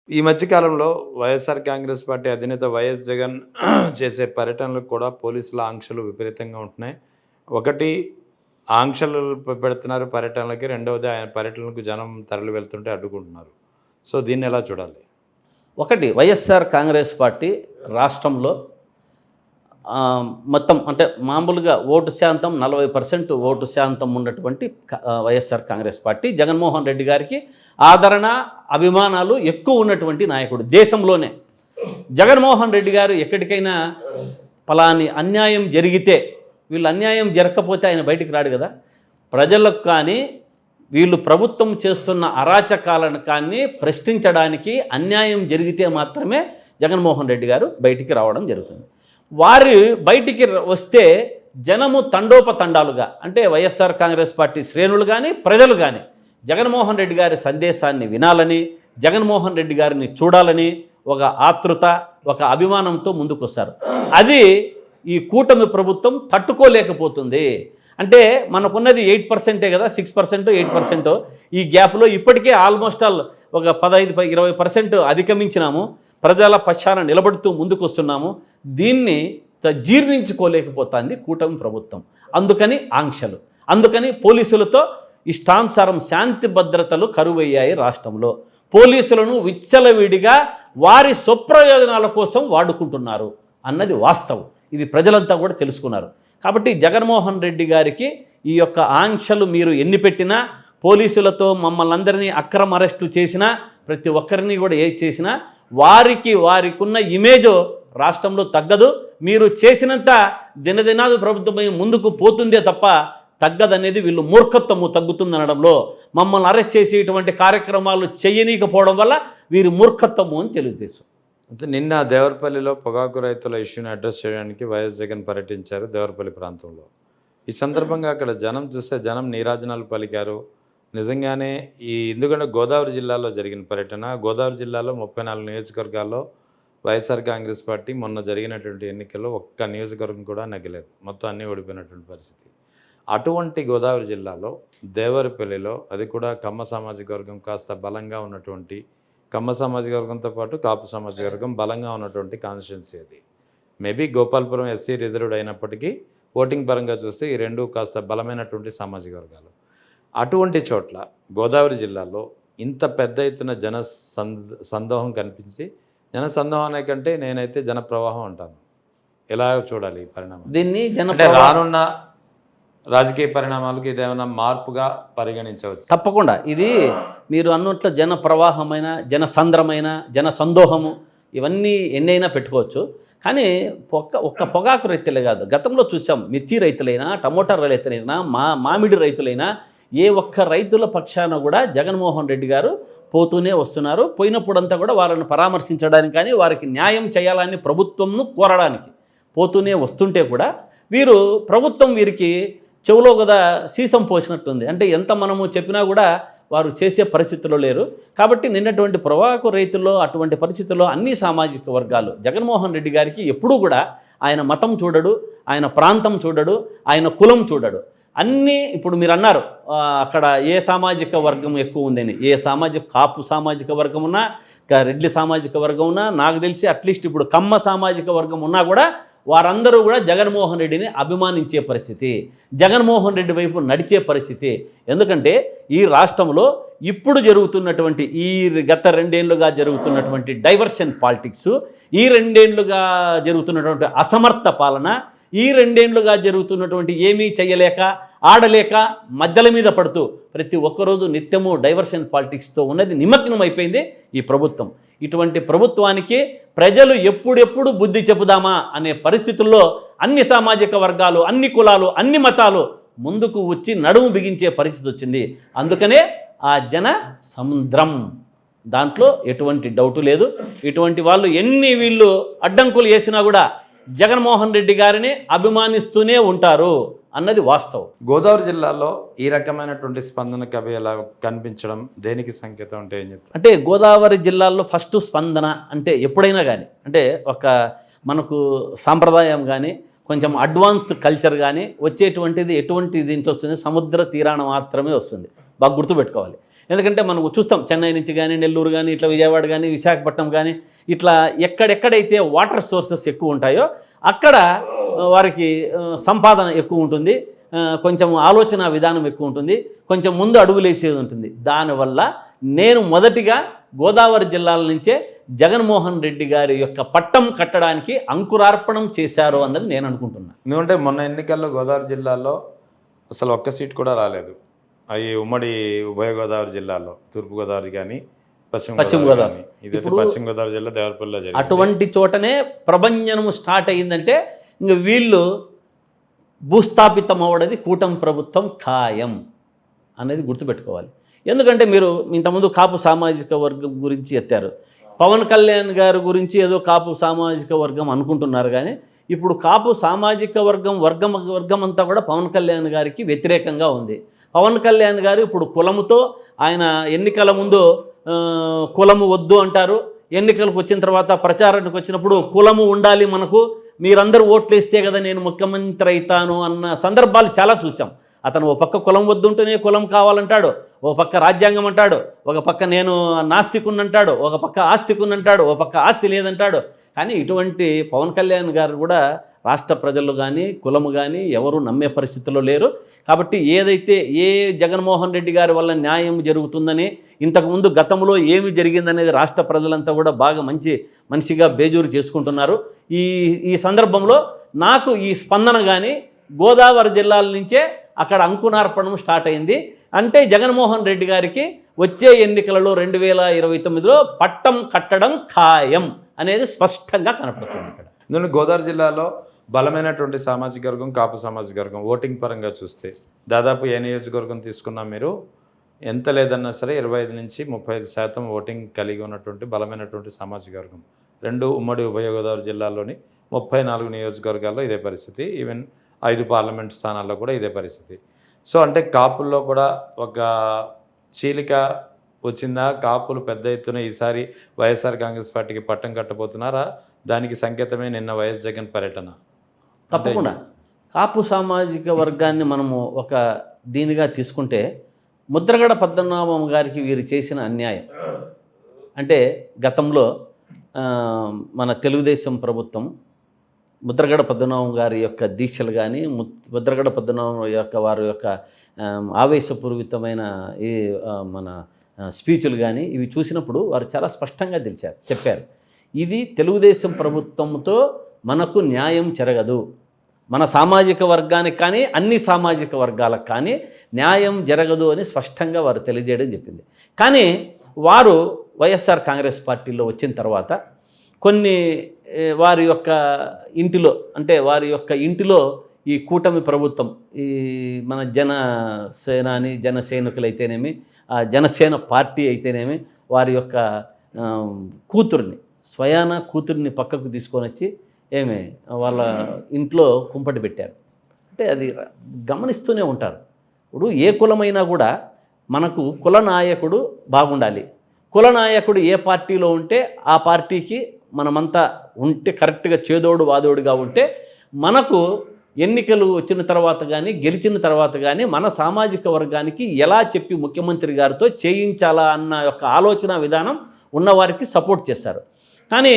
ఈ మధ్య కాలంలో వైఎస్ఆర్ కాంగ్రెస్ పార్టీ అధినేత వైఎస్ జగన్ చేసే పర్యటనలకు కూడా పోలీసుల ఆంక్షలు విపరీతంగా ఉంటున్నాయి. ఒకటి ఆంక్షలు పెడుతున్నారు పర్యటనలకి. రెండవది ఆయన పర్యటనలకు జనం తరలి వెళ్తుంటే అడ్డుకుంటున్నారు. సో దీన్నెలా చూడాలి? ఒకటి వైఎస్ఆర్ కాంగ్రెస్ పార్టీ రాష్ట్రంలో మొత్తం అంటే మామూలుగా ఓటు శాతం 40% ఓటు శాతం ఉన్నటువంటి వైఎస్ఆర్ కాంగ్రెస్ పార్టీ జగన్మోహన్ రెడ్డి గారికి ఆదరణ, అభిమానాలు ఎక్కువ ఉన్నటువంటి నాయకుడు దేశంలోనే. జగన్మోహన్ రెడ్డి గారు ఎక్కడికైనా పలాని అన్యాయం జరిగితే, వీళ్ళు అన్యాయం జరగకపోతే ఆయన బయటికి రాడు కదా. ప్రజలకు కానీ వీళ్ళు ప్రభుత్వం చేస్తున్న అరాచకాలను కానీ ప్రశ్నించడానికి అన్యాయం జరిగితే మాత్రమే జగన్మోహన్ రెడ్డి గారు బయటికి రావడం జరుగుతుంది. వారు బయటికి వస్తే జనము తండోపతండాలుగా, అంటే వైఎస్ఆర్ కాంగ్రెస్ పార్టీ శ్రేణులు కానీ ప్రజలు కానీ జగన్మోహన్ రెడ్డి గారి సందేశాన్ని వినాలని, జగన్మోహన్ రెడ్డి గారిని చూడాలని ఒక ఆతృత, ఒక అభిమానంతో ముందుకొస్తారు. అది ఈ కూటమి ప్రభుత్వం తట్టుకోలేకపోతుంది. అంటే మనకున్నది 8%, కదా, 6%, 8%. ఈ గ్యాప్లో ఇప్పటికే ఆల్మోస్ట్ ఆల్ ఒక 15-20% అధిగమించినాము. ప్రజల పక్షాన నిలబడుతూ ముందుకు వస్తున్నాము. దీన్ని జీర్ణించుకోలేకపోతుంది కూటమి ప్రభుత్వం. అందుకని ఆంక్షలు, అందుకని పోలీసులతో ఇష్టానుసారం శాంతి భద్రతలు కరువయ్యాయి రాష్ట్రంలో. పోలీసులను విచ్చలవిడిగా వారి స్వప్రయోజనాల కోసం వాడుకుంటున్నారు అన్నది వాస్తవం. ఇది ప్రజలంతా కూడా తెలుసుకున్నారు. కాబట్టి జగన్మోహన్ రెడ్డి గారికి ఈ యొక్క ఆంక్షలు మీరు ఎన్ని పెట్టినా, పోలీసులతో మమ్మల్ని అందరినీ అక్రమ అరెస్టులు చేసినా, ప్రతి ఒక్కరిని కూడా ఏ చేసినా వారికున్న ఇమేజ్ రాష్ట్రంలో తగ్గదు. మీరు చేసినంత దినదినాలు ప్రభుత్వం ముందుకు పోతుందే తప్ప తగ్గదనేది వీళ్ళు మూర్ఖత్వము తగ్గుతుందనడంలో, మమ్మల్ని అరెస్ట్ చేసి ఇటువంటి కార్యక్రమాలు చేయనీకపోవడం వల్ల వీరి మూర్ఖత్వము అని తెలుగుదేశం. అయితే నిన్న దేవరపల్లిలో పొగాకు రైతుల ఇష్యూని అడ్రస్ చేయడానికి వైఎస్ జగన్ పర్యటించారు దేవరపల్లి ప్రాంతంలో. ఈ సందర్భంగా అక్కడ జనం చూస్తే జనం నీరాజనాలు పలికారు. నిజంగానే ఎందుకంటే గోదావరి జిల్లాలో జరిగిన పర్యటన, గోదావరి జిల్లాలో 34 నియోజకవర్గాల్లో వైఎస్ఆర్ కాంగ్రెస్ పార్టీ మొన్న జరిగినటువంటి ఎన్నికల్లో ఒక్క నియోజకవర్గం కూడా నెగ్గలేదు. మొత్తం అన్నీ ఓడిపోయినటువంటి పరిస్థితి. అటువంటి గోదావరి జిల్లాలో దేవరపల్లిలో, అది కూడా కమ్మ సామాజిక వర్గం కాస్త బలంగా ఉన్నటువంటి, కమ్మ సామాజిక వర్గంతో పాటు కాపు సామాజిక వర్గం బలంగా ఉన్నటువంటి కాన్స్టిట్యున్సీ అది. మేబీ గోపాలపురం ఎస్సీ రిజర్వ్డ్ అయినప్పటికీ ఓటింగ్ పరంగా చూస్తే ఈ రెండు కాస్త బలమైనటువంటి సామాజిక వర్గాలు. అటువంటి చోట్ల గోదావరి జిల్లాలో ఇంత పెద్ద ఎత్తున సందోహం కనిపించి, జన సందోహం అనే కంటే నేనైతే జన ప్రవాహం అంటాను. ఎలా చూడాలి ఈ పరిణామం? దీన్ని రానున్న రాజకీయ పరిణామాలకు ఇదేమైనా మార్పుగా పరిగణించవచ్చు? తప్పకుండా. ఇది మీరు అన్నట్లు జన ప్రవాహమైన, జన సంద్రమైన, జన సందోహము, ఇవన్నీ ఎన్నైనా పెట్టుకోవచ్చు. కానీ ఒక్క పొగాకు రైతులే కాదు, గతంలో చూసాం, మిర్చి రైతులైనా, టమోటా రైతులైనా, మామిడి రైతులైనా, ఏ ఒక్క రైతుల పక్షాన కూడా జగన్మోహన్ రెడ్డి గారు పోతూనే వస్తున్నారు. పోయినప్పుడంతా కూడా వారిని పరామర్శించడానికి కానీ, వారికి న్యాయం చేయాలని ప్రభుత్వంను కోరడానికి పోతూనే వస్తుంటే కూడా వీరు ప్రభుత్వం వీరికి చెవులో కదా సీసం పోసినట్టుంది. అంటే ఎంత మనము చెప్పినా కూడా వారు చేసే పరిస్థితుల్లో లేరు. కాబట్టి నిన్నటువంటి పొగాకు రైతుల్లో అటువంటి పరిస్థితుల్లో అన్ని సామాజిక వర్గాలు జగన్మోహన్ రెడ్డి గారికి ఎప్పుడూ కూడా ఆయన మతం చూడడు, ఆయన ప్రాంతం చూడడు, ఆయన కులం చూడడు. అన్నీ ఇప్పుడు మీరు అన్నారు అక్కడ ఏ సామాజిక వర్గం ఎక్కువ ఉందని. కాపు సామాజిక వర్గం ఉన్నా, రెడ్డి సామాజిక వర్గం ఉన్నా, నాకు తెలిసి అట్లీస్ట్ ఇప్పుడు కమ్మ సామాజిక వర్గం ఉన్నా కూడా వారందరూ కూడా జగన్మోహన్ రెడ్డిని అభిమానించే పరిస్థితి, జగన్మోహన్ రెడ్డి వైపు నడిచే పరిస్థితి. ఎందుకంటే ఈ రాష్ట్రంలో ఇప్పుడు జరుగుతున్నటువంటి గత 2 ఏళ్లుగా జరుగుతున్నటువంటి డైవర్షన్ పాలిటిక్స్, ఈ 2 ఏళ్లుగా జరుగుతున్నటువంటి అసమర్థ పాలన, ఈ 2 ఏళ్లుగా జరుగుతున్నటువంటి ఏమీ చేయలేక, ఆడలేక, మధ్యల మీద పడుతూ ప్రతి ఒక్కరోజు నిత్యము డైవర్షన్ పాలిటిక్స్తో ఉన్నది నిమగ్నం అయిపోయింది ఈ ప్రభుత్వం. ఇటువంటి ప్రభుత్వానికి ప్రజలు ఎప్పుడెప్పుడు బుద్ధి చెబుదామా అనే పరిస్థితుల్లో అన్ని సామాజిక వర్గాలు, అన్ని కులాలు, అన్ని మతాలు ముందుకు వచ్చి నడుము బిగించే పరిస్థితి వచ్చింది. అందుకనే ఆ జన సముద్రం, దాంట్లో ఎటువంటి డౌటు లేదు. ఇటువంటి వాళ్ళు వీళ్ళు అడ్డంకులు వేసినా కూడా జగన్మోహన్ రెడ్డి గారిని అభిమానిస్తూనే ఉంటారు అన్నది వాస్తవం. గోదావరి జిల్లాలో ఈ రకమైనటువంటి స్పందనకి అవి ఎలా కనిపించడం దేనికి సంకేతం అంటే ఏం చెప్తారు? అంటే గోదావరి జిల్లాలో ఫస్ట్ స్పందన అంటే ఎప్పుడైనా కానీ, అంటే ఒక మనకు సాంప్రదాయం కానీ, కొంచెం అడ్వాన్స్ కల్చర్ కానీ వచ్చేటువంటిది ఎటువంటి దీంట్లో వస్తుంది, సముద్ర తీరాన మాత్రమే వస్తుంది. బాగా గుర్తుపెట్టుకోవాలి. ఎందుకంటే మనం చూస్తాం చెన్నై నుంచి కానీ, నెల్లూరు కానీ, ఇట్లా విజయవాడ కానీ, విశాఖపట్నం కానీ, ఇట్లా ఎక్కడెక్కడైతే వాటర్ సోర్సెస్ ఎక్కువ ఉంటాయో అక్కడ వారికి సంపాదన ఎక్కువ ఉంటుంది, కొంచెం ఆలోచన విధానం ఎక్కువ ఉంటుంది, కొంచెం ముందు అడుగులేసేది ఉంటుంది. దానివల్ల నేను మొదటిగా గోదావరి జిల్లాల నుంచే జగన్మోహన్ రెడ్డి గారి యొక్క పట్టం కట్టడానికి అంకురార్పణం చేశారు అన్నది నేను అనుకుంటున్నాను. ఎందుకంటే మొన్న ఎన్నికల్లో గోదావరి జిల్లాలో అసలు ఒక్క సీట్ కూడా రాలేదు. అవి ఉమ్మడి ఉభయ గోదావరి జిల్లాలో, తూర్పుగోదావరి కానీ పశ్చిమ గోదావరి. ఇదైతే పశ్చిమ గోదావరి జిల్లా దేవరపల్లిలో జరిగింది. అటువంటి చోటనే ప్రభంజనం స్టార్ట్ అయ్యిందంటే ఇంక వీళ్ళు భూస్థాపితం అవ్వడది కూటమి ప్రభుత్వం ఖాయం అనేది గుర్తుపెట్టుకోవాలి. ఎందుకంటే మీరు ఇంతకుముందు కాపు సామాజిక వర్గం గురించి ఎత్తారు, పవన్ కళ్యాణ్ గారి గురించి ఏదో కాపు సామాజిక వర్గం అనుకుంటున్నారు, కానీ ఇప్పుడు కాపు సామాజిక వర్గం అంతా కూడా పవన్ కళ్యాణ్ గారికి వ్యతిరేకంగా ఉంది. పవన్ కళ్యాణ్ గారు ఇప్పుడు కులముతో ఆయన ఎన్నికల ముందు కులము వద్దు అంటారు, ఎన్నికలకు వచ్చిన తర్వాత ప్రచారానికి వచ్చినప్పుడు కులము ఉండాలి, మనకు మీరందరూ ఓట్లు వేస్తే కదా నేను ముఖ్యమంత్రి అవుతాను అన్న సందర్భాలు చాలా చూసాం. అతను ఓ పక్క కులం వద్దుంటేనే కులం కావాలంటాడు, ఓ పక్క రాజ్యాంగం అంటాడు, ఒక పక్క నేను నాస్తికున్నంటాడు, ఒక పక్క ఆస్తికున్నంటాడు, ఓ పక్క ఆస్తి లేదంటాడు. కానీ ఇటువంటి పవన్ కళ్యాణ్ గారు కూడా రాష్ట్ర ప్రజలు కానీ కులము కానీ ఎవరు నమ్మే పరిస్థితుల్లో లేరు. కాబట్టి ఏదైతే జగన్మోహన్ రెడ్డి గారి వల్ల న్యాయం జరుగుతుందని, ఇంతకుముందు గతంలో ఏమి జరిగిందనేది రాష్ట్ర ప్రజలంతా కూడా బాగా మనిషిగా బేజూరు చేసుకుంటున్నారు. ఈ సందర్భంలో నాకు ఈ స్పందన కానీ గోదావరి జిల్లాల నుంచే అక్కడ అంకురార్పణం స్టార్ట్ అయింది. అంటే జగన్మోహన్ రెడ్డి గారికి వచ్చే ఎన్నికలలో 2029లో పట్టం కట్టడం ఖాయం అనేది స్పష్టంగా కనపడుతుంది. ఇక్కడ ఎందుకంటే గోదావరి జిల్లాలో బలమైనటువంటి సామాజిక వర్గం కాపు సామాజిక వర్గం. ఓటింగ్ పరంగా చూస్తే దాదాపు ఏ నియోజకవర్గం తీసుకున్నా మీరు ఎంత లేదన్నా సరే 25 నుంచి 35% ఓటింగ్ కలిగి ఉన్నటువంటి బలమైనటువంటి సామాజిక వర్గం. రెండు ఉమ్మడి ఉభయ గోదావరి జిల్లాలోని 34 నియోజకవర్గాల్లో ఇదే పరిస్థితి. ఈవెన్ 5 పార్లమెంట్ స్థానాల్లో కూడా ఇదే పరిస్థితి. సో అంటే కాపుల్లో కూడా ఒక చీలిక వచ్చిందా? కాపులు పెద్ద ఎత్తున ఈసారి వైఎస్ఆర్ కాంగ్రెస్ పార్టీకి పట్టం కట్టబోతున్నారా? దానికి సంకేతమే నిన్న వైఎస్ జగన్ పర్యటన. తప్పకుండా కాపు సామాజిక వర్గాన్ని మనము ఒక దీనిగా తీసుకుంటే ముద్రగడ పద్మనాభం గారికి వీరు చేసిన అన్యాయం అంటే గతంలో మన తెలుగుదేశం ప్రభుత్వం ముద్రగడ పద్మనాభం గారి యొక్క దీక్షలు కానీ, ముద్రగడ పద్మనాభం యొక్క వారి యొక్క ఆవేశపూరితమైన ఈ మన స్పీచ్లు కానీ ఇవి చూసినప్పుడు వారు చాలా స్పష్టంగా చెప్పారు, ఇది తెలుగుదేశం ప్రభుత్వంతో మనకు న్యాయం జరగదు, మన సామాజిక వర్గానికి కానీ అన్ని సామాజిక వర్గాలకు కానీ న్యాయం జరగదు అని స్పష్టంగా వారు తెలియజేయడం చెప్పింది. కానీ వారు వైఎస్ఆర్ కాంగ్రెస్ పార్టీలో వచ్చిన తర్వాత కొన్ని వారి యొక్క ఇంటిలో అంటే వారి యొక్క ఇంటిలో ఈ కూటమి ప్రభుత్వం ఈ మన జనసైనికులు అయితేనేమి, జనసేన పార్టీ అయితేనేమి వారి యొక్క స్వయాన కూతుర్ని పక్కకు తీసుకొని వచ్చి వాళ్ళ ఇంట్లో కుంపటి పెట్టారు. అంటే అది గమనిస్తూనే ఉంటారు. ఇప్పుడు ఏ కులమైనా కూడా మనకు కుల నాయకుడు బాగుండాలి. కుల నాయకుడు ఏ పార్టీలో ఉంటే ఆ పార్టీకి మనమంతా ఉంటే కరెక్ట్గా చేదోడు వాదోడుగా ఉంటే మనకు ఎన్నికలు వచ్చిన తర్వాత కానీ గెలిచిన తర్వాత కానీ మన సామాజిక వర్గానికి ఎలా చెప్పి ముఖ్యమంత్రి గారితో చేయించాలా అన్న యొక్క ఆలోచన విధానం ఉన్నవారికి సపోర్ట్ చేశారు. కానీ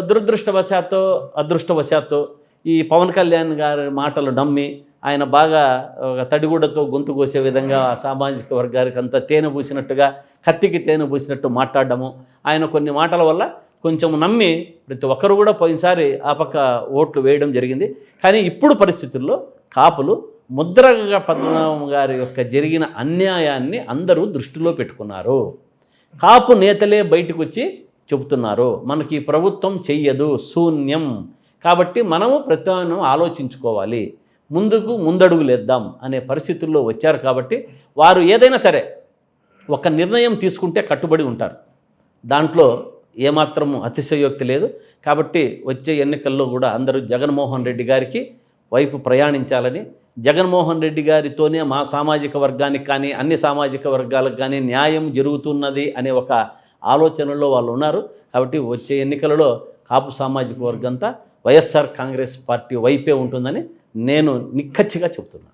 దురదృష్టవశాత్తు అదృష్టవశాత్తు ఈ పవన్ కళ్యాణ్ గారి మాటలు నమ్మి ఆయన బాగా తడిగుడ్డతో గొంతు కోసే విధంగా సామాజిక వర్గానికి అంతా తేనె పూసినట్టుగా కత్తికి తేనె పూసినట్టు మాట్లాడడము, ఆయన కొన్ని మాటల వల్ల కొంచెం నమ్మి ప్రతి ఒక్కరు కూడా పోయినసారి ఆ పక్క ఓట్లు వేయడం జరిగింది. కానీ ఇప్పుడు పరిస్థితుల్లో కాపులు ముద్రగడ పద్మనాభం గారి యొక్క జరిగిన అన్యాయాన్ని అందరూ దృష్టిలో పెట్టుకున్నారు. కాపు నేతలే బయటకు వచ్చి చెబుతున్నారు, మనకి ప్రభుత్వం చెయ్యదు, శూన్యం, కాబట్టి మనము ప్రత్యామ్నాయం ఆలోచించుకోవాలి, ముందడుగులేద్దాం అనే పరిస్థితుల్లో వచ్చారు. కాబట్టి వారు ఏదైనా సరే ఒక నిర్ణయం తీసుకుంటే కట్టుబడి ఉంటారు, దాంట్లో ఏమాత్రము అతిశయోక్తి లేదు. కాబట్టి వచ్చే ఎన్నికల్లో కూడా అందరూ జగన్మోహన్ రెడ్డి గారికి వైపు ప్రయాణించాలని, జగన్మోహన్ రెడ్డి గారితోనే మా సామాజిక వర్గానికి కానీ అన్ని సామాజిక వర్గాలకు కానీ న్యాయం జరుగుతున్నది అనే ఒక ఆలోచనలో వాళ్ళు ఉన్నారు. కాబట్టి వచ్చే ఎన్నికలలో కాపు సామాజిక వర్గంతా వైఎస్ఆర్ కాంగ్రెస్ పార్టీ వైపే ఉంటుందని నేను నిక్కచ్చిగా చెప్తున్నాను.